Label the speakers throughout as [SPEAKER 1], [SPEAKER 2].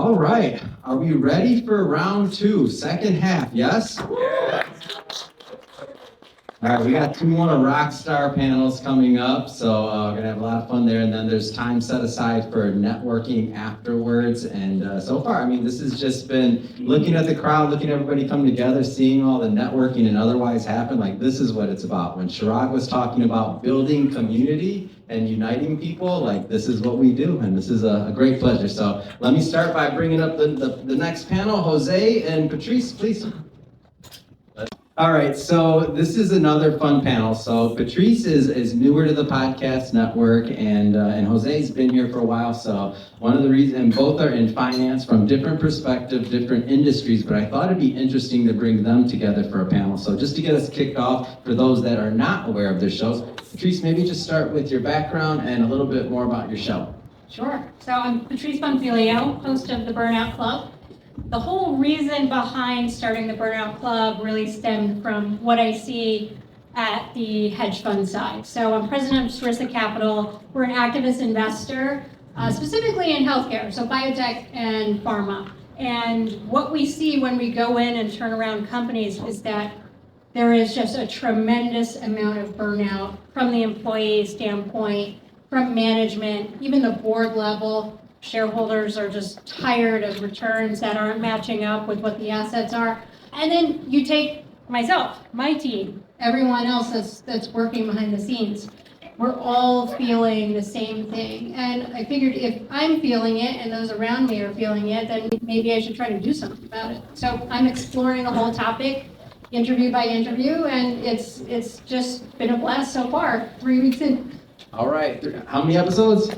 [SPEAKER 1] All right, are we ready for round two, second half, yes? All right, we got two more rock star panels coming up, so we're gonna have a lot of fun there, and then there's time set aside for networking afterwards, and so far, I mean, this has just been looking at the crowd, looking at everybody come together, seeing all the networking and otherwise happen, like this is what it's about. When Chirag was talking about building community and uniting people, like this is what we do, and this is a great pleasure. So let me start by bringing up the next panel, Jose and Patrice, please. All right, so this is another fun panel. So Patrice is newer to the podcast network, and Jose's been here for a while. So one of the reasons, and both are in finance from different perspectives, different industries, but I thought it'd be interesting to bring them together for a panel. So just to get us kicked off, for those that are not aware of their shows, Patrice, maybe just start with your background and a little bit more about your show.
[SPEAKER 2] Sure. So I'm Patrice Bonfilio, host of the Burnout Club. The whole reason behind starting the Burnout Club really stemmed from what I see at the hedge fund side. So I'm president of Sarissa Capital. We're an activist investor, specifically in healthcare, so biotech and pharma. And what we see when we go in and turn around companies is that there is just a tremendous amount of burnout from the employee standpoint, from management, even the board level. Shareholders are just tired of returns that aren't matching up with what the assets are. And then you take myself, my team, everyone else that's working behind the scenes. We're all feeling the same thing. And I figured if I'm feeling it and those around me are feeling it, then maybe I should try to do something about it. So I'm exploring the whole topic, interview by interview, and it's just been a blast so far, 3 weeks in.
[SPEAKER 1] All right, how many episodes?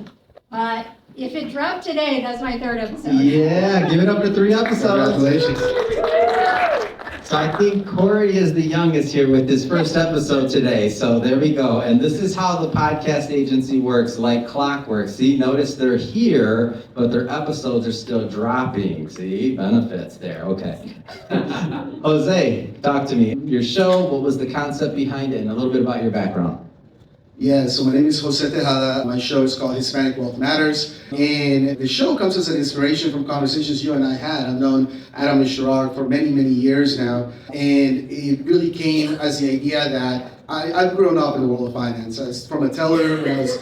[SPEAKER 2] If it dropped today, that's my third episode.
[SPEAKER 1] Yeah, give it up to 3 episodes.
[SPEAKER 3] Congratulations.
[SPEAKER 1] So I think Corey is the youngest here with his first episode today. So there we go. And this is how the podcast agency works, like clockwork. See, notice they're here, but their episodes are still dropping. See, benefits there. Okay. Jose, talk to me. Your show, what was the concept behind it, and a little bit about your background.
[SPEAKER 3] Yeah, so my name is Jose Tejada. My show is called Hispanic Wealth Matters. And the show comes as an inspiration from conversations you and I had. I've known Adam and Chirag for many, many years now. And it really came as the idea that I've grown up in the world of finance. From a teller when I was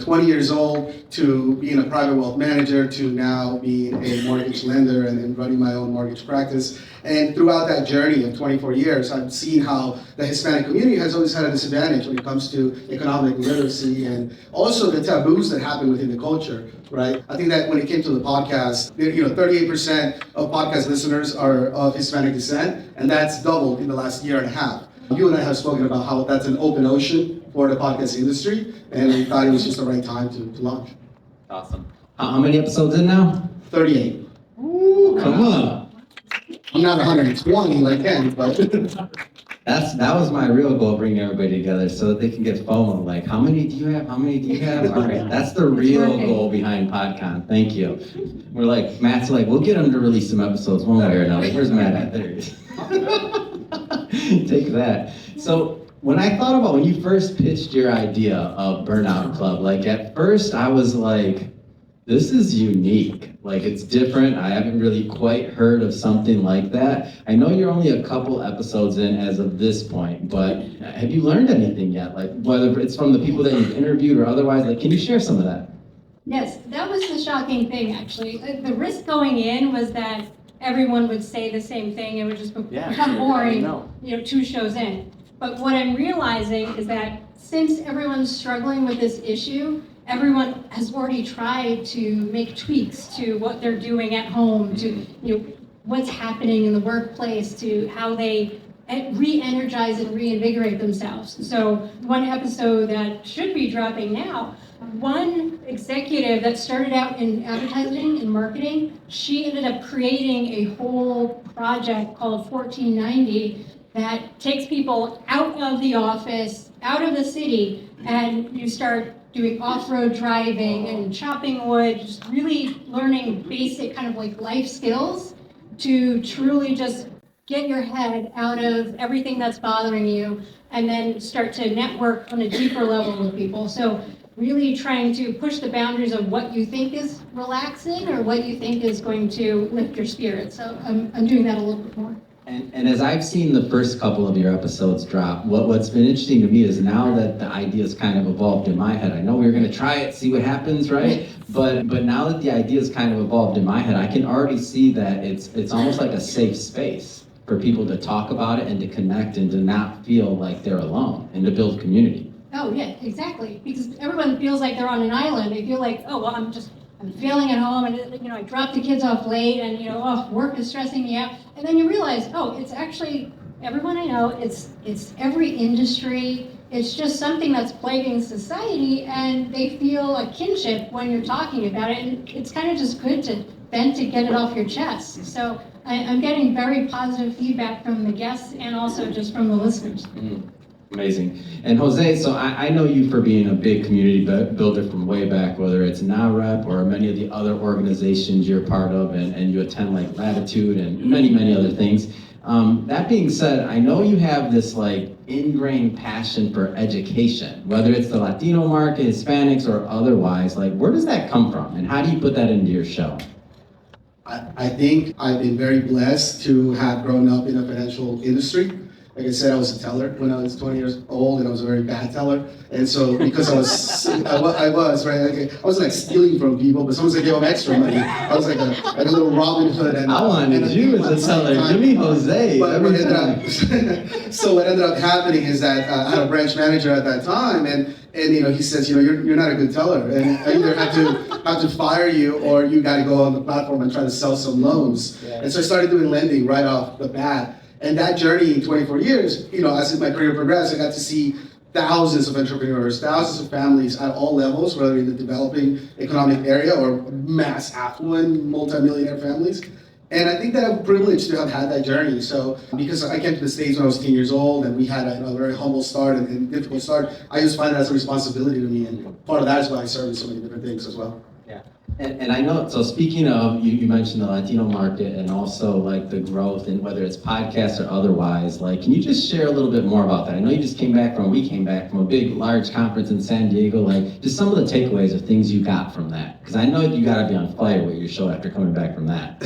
[SPEAKER 3] 20 years old, to being a private wealth manager, to now being a mortgage lender and running my own mortgage practice. And throughout that journey of 24 years, I've seen how the Hispanic community has always had a disadvantage when it comes to economic literacy and also the taboos that happen within the culture, right? I think that when it came to the podcast, 38% of podcast listeners are of Hispanic descent, and that's doubled in the last year and a half. You and I have spoken about how that's an open ocean for the podcast industry, and we thought it was just the right time to launch.
[SPEAKER 1] Awesome. How many episodes in now?
[SPEAKER 3] 38.
[SPEAKER 1] Ooh, come on.
[SPEAKER 3] I'm not 120 like Ken, but
[SPEAKER 1] That was my real goal, bringing everybody together so that they can get FOMO. Like, how many do you have? How many do you have? All right, that's the real goal behind PodCon. Thank you. We're like, Matt's like, we'll get him to release some episodes one way or another. Where's Matt at? There he is. Take that. So when I thought about when you first pitched your idea of Burnout Club, like at first I was like, this is unique. Like it's different. I haven't really quite heard of something like that. I know you're only a couple episodes in as of this point, but have you learned anything yet? Like whether it's from the people that you've interviewed or otherwise, like can you share some of that?
[SPEAKER 2] Yes, that was the shocking thing actually. The risk going in was that everyone would say the same thing. It would just become boring, 2 shows in. But what I'm realizing is that since everyone's struggling with this issue, everyone has already tried to make tweaks to what they're doing at home, to what's happening in the workplace, to how they re-energize and reinvigorate themselves. So one episode that should be dropping now, one executive that started out in advertising and marketing, she ended up creating a whole project called 1490 that takes people out of the office, out of the city, and you start doing off-road driving and chopping wood, just really learning basic kind of like life skills to truly just get your head out of everything that's bothering you and then start to network on a deeper level with people. So really trying to push the boundaries of what you think is relaxing or what you think is going to lift your spirits. So I'm doing that a little bit more.
[SPEAKER 1] And as I've seen the first couple of your episodes drop, what's been interesting to me is now that the idea's kind of evolved in my head. I know we were going to try it, see what happens, right? But now that the idea's kind of evolved in my head, I can already see that it's almost like a safe space for people to talk about it and to connect and to not feel like they're alone and to build community.
[SPEAKER 2] Oh yeah, exactly. Because everyone feels like they're on an island. They feel like, oh well, I'm failing at home, and I dropped the kids off late, and oh, work is stressing me out. And then you realize, oh, it's actually everyone I know. It's every industry. It's just something that's plaguing society, and they feel a kinship when you're talking about it. And it's kind of just good to vent, to get it off your chest. So I'm getting very positive feedback from the guests and also just from the listeners.
[SPEAKER 1] Amazing. And Jose, so I know you for being a big community builder from way back, whether it's NAREP or many of the other organizations you're part of and you attend like Latitude and many other things. That being said, I know you have this like ingrained passion for education, whether it's the Latino market, Hispanics, or otherwise. Like, where does that come from, and how do you put that into your show?
[SPEAKER 3] I think I've been very blessed to have grown up in the financial industry. Like I said, I was a teller when I was 20 years old, and I was a very bad teller. And so, because I was right. Like, I was like stealing from people, but someone's like, "Give them extra money." I was like a little Robin Hood. And
[SPEAKER 1] I wanted you as a teller. Give me Jose.
[SPEAKER 3] So what ended up happening is that I had a branch manager at that time, and he says, you're not a good teller, and I either have to fire you or you got to go on the platform and try to sell some loans. Yeah. And so I started doing lending right off the bat. And that journey in 24 years, as my career progressed, I got to see thousands of entrepreneurs, thousands of families at all levels, whether in the developing economic area or mass affluent, multimillionaire families. And I think that I'm privileged to have had that journey. So, because I came to the States when I was 10 years old, and we had a very humble start and difficult start, I just find it as a responsibility to me. And part of that is why I serve in so many different things as well.
[SPEAKER 1] Yeah. And I know, so speaking of, you mentioned the Latino market and also like the growth and whether it's podcasts or otherwise, like, can you just share a little bit more about that? I know you just we came back from a big, large conference in San Diego, like just some of the takeaways of things you got from that. Because I know you got to be on fire with your show after coming back from that.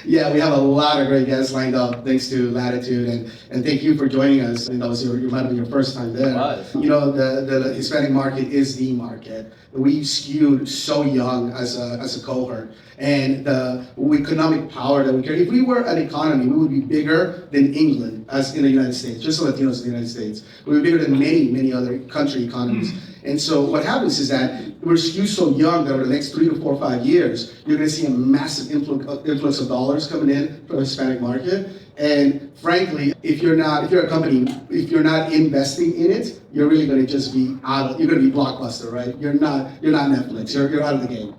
[SPEAKER 3] Yeah, we have a lot of great guests lined up thanks to Latitude, and thank you for joining us. And that was you might have been your first time there. It was. The Hispanic market is the market. We skewed so young as a cohort, and the economic power that we carry. If we were an economy, we would be bigger than England, as in the United States, just the Latinos in the United States. We would be bigger than many other country economies. And so what happens is that we're skewed so young that over the next 3 to 4 or 5 years, you're going to see a massive influx of dollars coming in from the Hispanic market. And frankly, if you're a company, if you're not investing in it, you're really going to just be you're going to be Blockbuster, right? You're not Netflix. You're out of the game.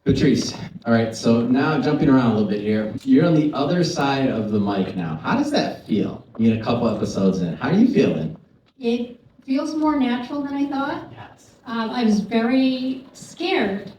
[SPEAKER 1] Patrice, all right, so now jumping around a little bit here. You're on the other side of the mic now. How does that feel? Being a couple episodes in. How are you feeling?
[SPEAKER 2] It feels more natural than I thought.
[SPEAKER 1] Yes.
[SPEAKER 2] I was very scared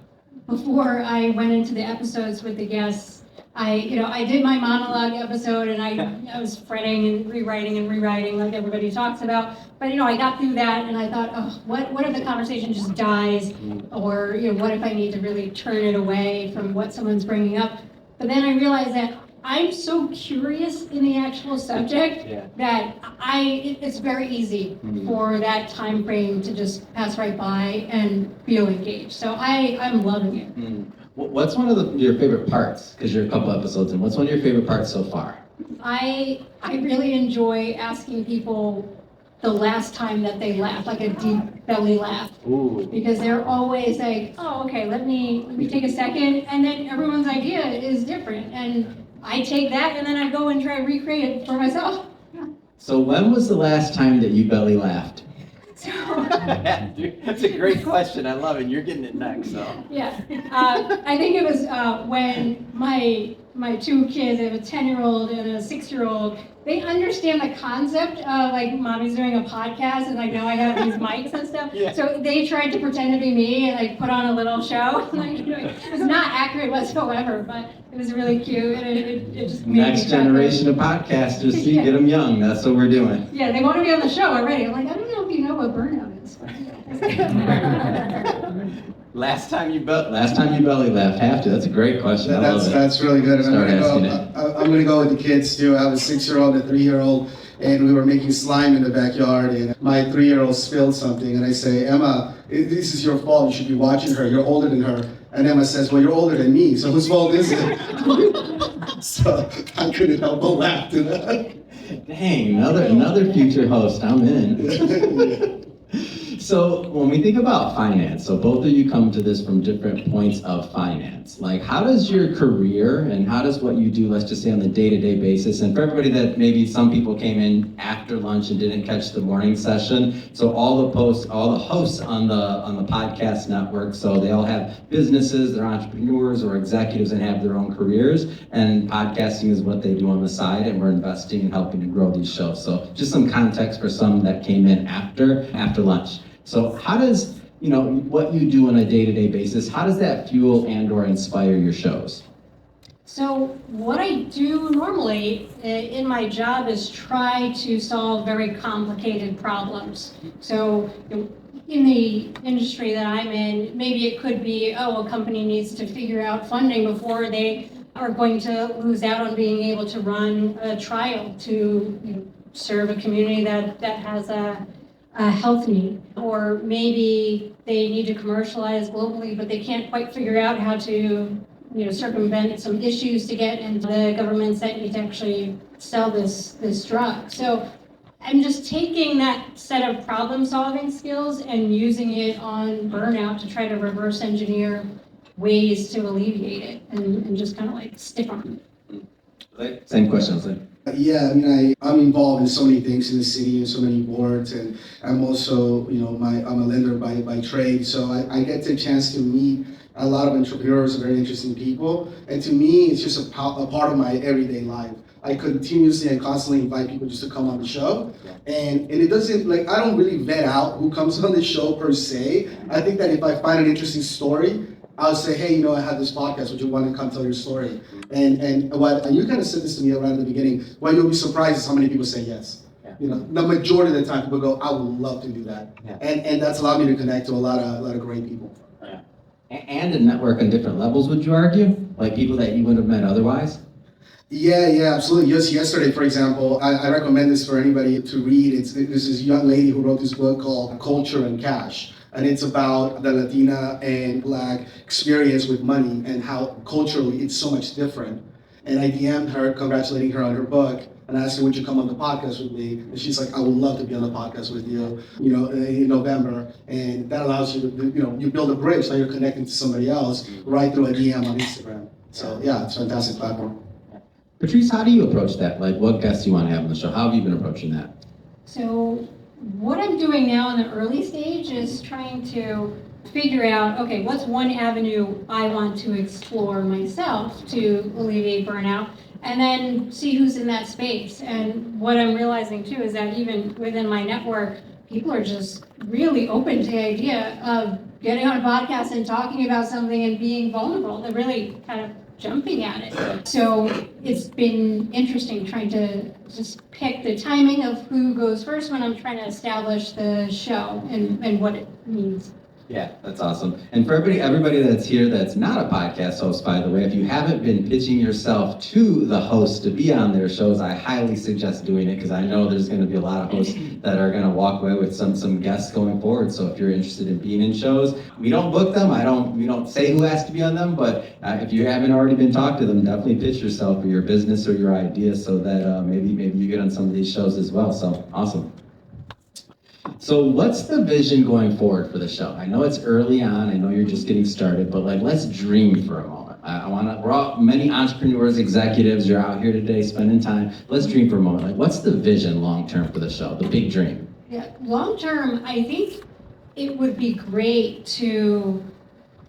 [SPEAKER 2] before I went into the episodes with the guests. I did my monologue episode, and I was fretting and rewriting like everybody talks about. But I got through that, and I thought, oh, what if the conversation just dies, or what if I need to really turn it away from what someone's bringing up? But then I realized that I'm so curious in the actual subject that it's very easy for that time frame to just pass right by and feel engaged. So I'm loving it.
[SPEAKER 1] What's one of your favorite parts? Because you're a couple episodes in. What's one of your favorite parts so far?
[SPEAKER 2] I really enjoy asking people the last time that they laughed, like a deep belly laugh.
[SPEAKER 1] Ooh.
[SPEAKER 2] Because they're always like, oh, okay, let me take a second, and then everyone's idea is different, and I take that and then I go and try to recreate it for myself.
[SPEAKER 1] So when was the last time that you belly laughed?
[SPEAKER 4] That's a great question. I love it. You're getting it next, so.
[SPEAKER 2] Yeah, I think it was when my two kids, I have a 10-year-old and a 6-year-old, they understand the concept of like mommy's doing a podcast and like now I got these mics and stuff. Yeah. So they tried to pretend to be me and like put on a little show. It was not accurate whatsoever, but it was really cute and it just made
[SPEAKER 1] Next generation of podcasters, see, get them young. That's what we're doing.
[SPEAKER 2] Yeah, they want to be on the show already. I'm like, I don't know if you know what burnout is. questions.
[SPEAKER 1] Last time you belly laughed, have to. That's a great question. I love it.
[SPEAKER 3] That's really good. And
[SPEAKER 1] Start asking it.
[SPEAKER 3] I'm gonna go with the kids too. I have a 6-year-old and a 3-year-old, and we were making slime in the backyard, and my 3-year-old spilled something, and I say, Emma, this is your fault. You should be watching her. You're older than her. And Emma says, well, you're older than me, so whose fault is it? So I couldn't help but laugh to that.
[SPEAKER 1] Dang, another future host. I'm in. So when we think about finance, so both of you come to this from different points of finance. Like, how does your career and how does what you do, let's just say on the day-to-day basis, and for everybody that maybe some people came in after lunch and didn't catch the morning session, so all the hosts on the podcast network, so they all have businesses, they're entrepreneurs or executives and have their own careers, and podcasting is what they do on the side, and we're investing and helping to grow these shows. So just some context for some that came in after lunch. So how does, what you do on a day-to-day basis, how does that fuel and or inspire your shows?
[SPEAKER 2] So what I do normally in my job is try to solve very complicated problems. So in the industry that I'm in, maybe it could be, a company needs to figure out funding before they are going to lose out on being able to run a trial to serve a community that has a health need. Or maybe they need to commercialize globally, but they can't quite figure out how to circumvent some issues to get into the governments that need to actually sell this drug. So I'm just taking that set of problem-solving skills and using it on burnout to try to reverse engineer ways to alleviate it and just kind of like stick on it.
[SPEAKER 1] Same question, Jose.
[SPEAKER 3] Yeah, I'm involved in so many things in the city and so many boards, and I'm also, I'm a lender by trade, so I get the chance to meet a lot of entrepreneurs and very interesting people, and to me, it's just a part of my everyday life. I continuously and constantly invite people just to come on the show, and it doesn't, I don't really vet out who comes on the show per se. I think that if I find an interesting story, I'll say, hey, I have this podcast, would you want to come tell your story? And you kind of said this to me right at the beginning, well, you'll be surprised at how many people say yes.
[SPEAKER 1] Yeah.
[SPEAKER 3] The majority of the time people go, I would love to do that. Yeah. And that's allowed me to connect to a lot of great people.
[SPEAKER 1] Yeah. And to network on different levels, would you argue? Like people that you wouldn't have met otherwise? Yeah,
[SPEAKER 3] absolutely. Just yesterday, for example, I recommend this for anybody to read. There's this young lady who wrote this book called Culture and Cash. And it's about the Latina and Black experience with money and how culturally it's so much different. And I DM'd her, congratulating her on her book, and asked her, would you come on the podcast with me? And she's like, I would love to be on the podcast with you, in November. And that allows you to, you build a bridge, so you're connecting to somebody else right through a DM on Instagram. So yeah, it's a fantastic platform.
[SPEAKER 1] Patrice, how do you approach that? Like what guests do you want to have on the show? How have you been approaching that?
[SPEAKER 2] So what I'm doing now in the early stage is trying to figure out, okay, what's one avenue I want to explore myself to alleviate burnout, and then see who's in that space. And what I'm realizing too is that even within my network, people are just really open to the idea of getting on a podcast and talking about something and being vulnerable. They're really kind of jumping at it. So it's been interesting trying to just pick the timing of who goes first when I'm trying to establish the show and what it means.
[SPEAKER 1] Yeah, that's awesome. And for everybody that's here that's not a podcast host, by the way, if you haven't been pitching yourself to the host to be on their shows, I highly suggest doing it because I know there's going to be a lot of hosts that are going to walk away with some guests going forward. So if you're interested in being in shows, we don't book them. We don't say who has to be on them, but if you haven't already been talked to them, definitely pitch yourself or your business or your idea so that maybe you get on some of these shows as well. So awesome. So what's the vision going forward for the show? I know it's early on, I know you're just getting started, but let's dream for a moment. We're all many entrepreneurs, executives, you're out here today spending time. Let's dream for a moment. What's the vision long term for the show, the big dream?
[SPEAKER 2] Yeah, long term, I think it would be great to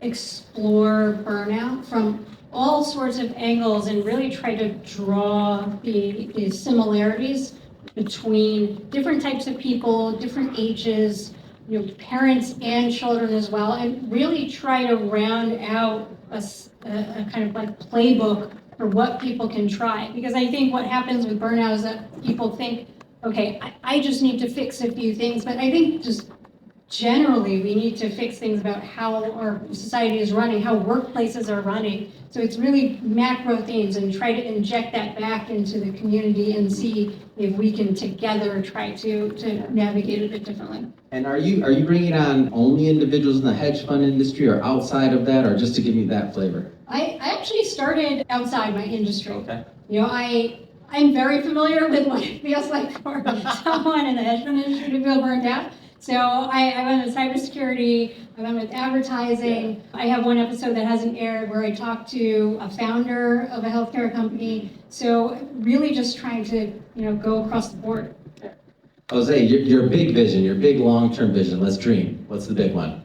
[SPEAKER 2] explore burnout from all sorts of angles and really try to draw the similarities between different types of people, different ages, parents and children as well, and really try to round out a kind of like playbook for what people can try. Because I think what happens with burnout is that people think, okay, I just need to fix a few things, but I think just generally, we need to fix things about how our society is running, how workplaces are running. So it's really macro themes and try to inject that back into the community and see if we can together try to navigate it a bit differently.
[SPEAKER 1] And are you bringing on only individuals in the hedge fund industry or outside of that, or just to give me that flavor?
[SPEAKER 2] I actually started outside my industry.
[SPEAKER 1] Okay.
[SPEAKER 2] I'm very familiar with what it feels like for someone in the hedge fund industry to feel burnt out. So I went with cybersecurity, I went with advertising. Yeah. I have one episode that hasn't aired where I talked to a founder of a healthcare company. So really just trying to, go across the board.
[SPEAKER 1] Jose, your big vision, your big long-term vision, let's dream. What's the big one?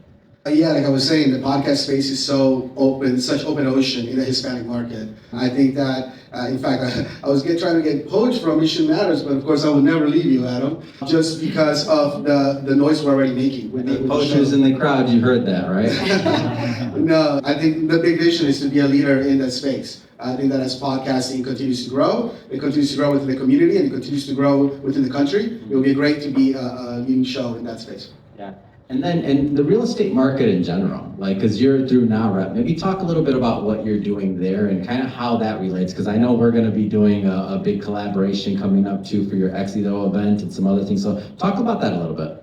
[SPEAKER 3] Yeah, like I was saying, the podcast space is so open, such open ocean in the Hispanic market. I think that, in fact, I was trying to get poached from Mission Matters, but of course I will never leave you, Adam, just because of the noise we're already making.
[SPEAKER 1] The poachers in the crowd, you heard that, right?
[SPEAKER 3] No, I think the big vision is to be a leader in that space. I think that as podcasting continues to grow, it continues to grow within the community and it continues to grow within the country, it will be great to be a leading show in that space.
[SPEAKER 1] Yeah. And the real estate market in general, because you're through NAREP, maybe talk a little bit about what you're doing there and kind of how that relates, because I know we're going to be doing a big collaboration coming up too for your Exito event and some other things. So talk about that a little bit.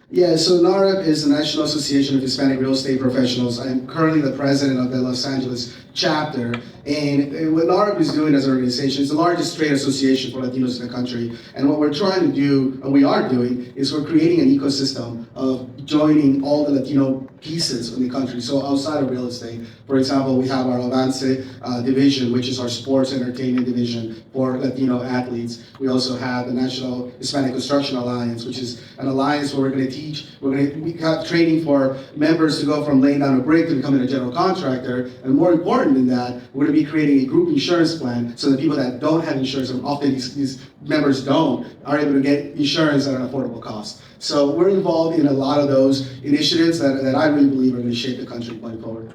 [SPEAKER 3] Yeah, so NAREP is the National Association of Hispanic Real Estate Professionals. I'm currently the president of the Los Angeles chapter. And what NAREP is doing as an organization, it's the largest trade association for Latinos in the country. And what we're trying to do, and we are doing, is we're creating an ecosystem of joining all the Latino pieces in the country. So outside of real estate, for example, we have our Avance division, which is our sports entertainment division for Latino athletes. We also have the National Hispanic Construction Alliance, which is an alliance where we have training for members to go from laying down a brick to becoming a general contractor. And more important than that, we're going to be creating a group insurance plan so that people that don't have insurance, and often these members don't, are able to get insurance at an affordable cost. So we're involved in a lot of those initiatives that I really believe are going to shape the country going forward.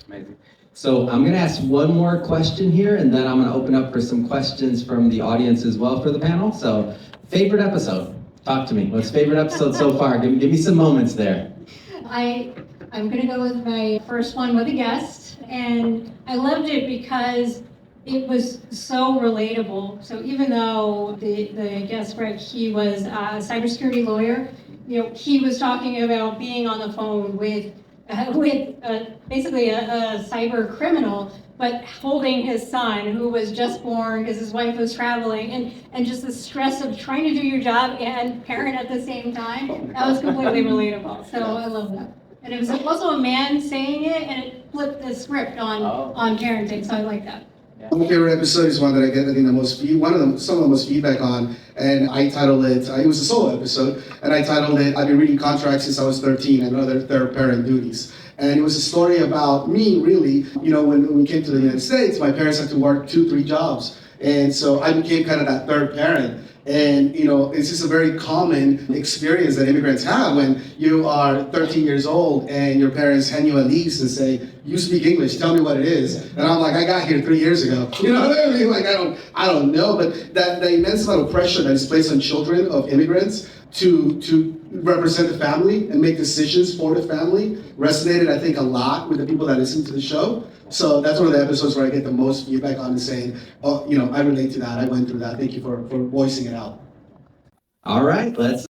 [SPEAKER 1] Amazing. So I'm going to ask one more question here, and then I'm going to open up for some questions from the audience as well for the panel. So, favorite episode? Talk to me. What's favorite episode so far? Give me some moments there.
[SPEAKER 2] I'm going to go with my first one with a guest, and I loved it because it was so relatable. So even though the guest, Greg, he was a cybersecurity lawyer, he was talking about being on the phone with basically a cyber criminal, but holding his son who was just born because his wife was traveling, and just the stress of trying to do your job and parent at the same time. That was completely relatable. So I love that. And it was also a man saying it, and it flipped the script on parenting. So I like that.
[SPEAKER 3] My favorite episode is one that I get, I think, some of the most feedback on, and I titled it, it was a solo episode, and I titled it, I've been reading contracts since I was 13 and other third parent duties. And it was a story about me, really. When we came to the United States, my parents had to work 2-3 jobs. And so I became kind of that third parent. And, it's just a very common experience that immigrants have when you are 13 years old and your parents hand you a lease and say, you speak English, tell me what it is. And I'm like, I got here 3 years ago. You know what I mean? Like, I don't know. But the immense amount of pressure that is placed on children of immigrants to represent the family and make decisions for the family resonated, I think, a lot with the people that listen to the show. So that's one of the episodes where I get the most feedback on, and saying, I relate to that, I went through that. Thank you for voicing it out.
[SPEAKER 1] All right, let's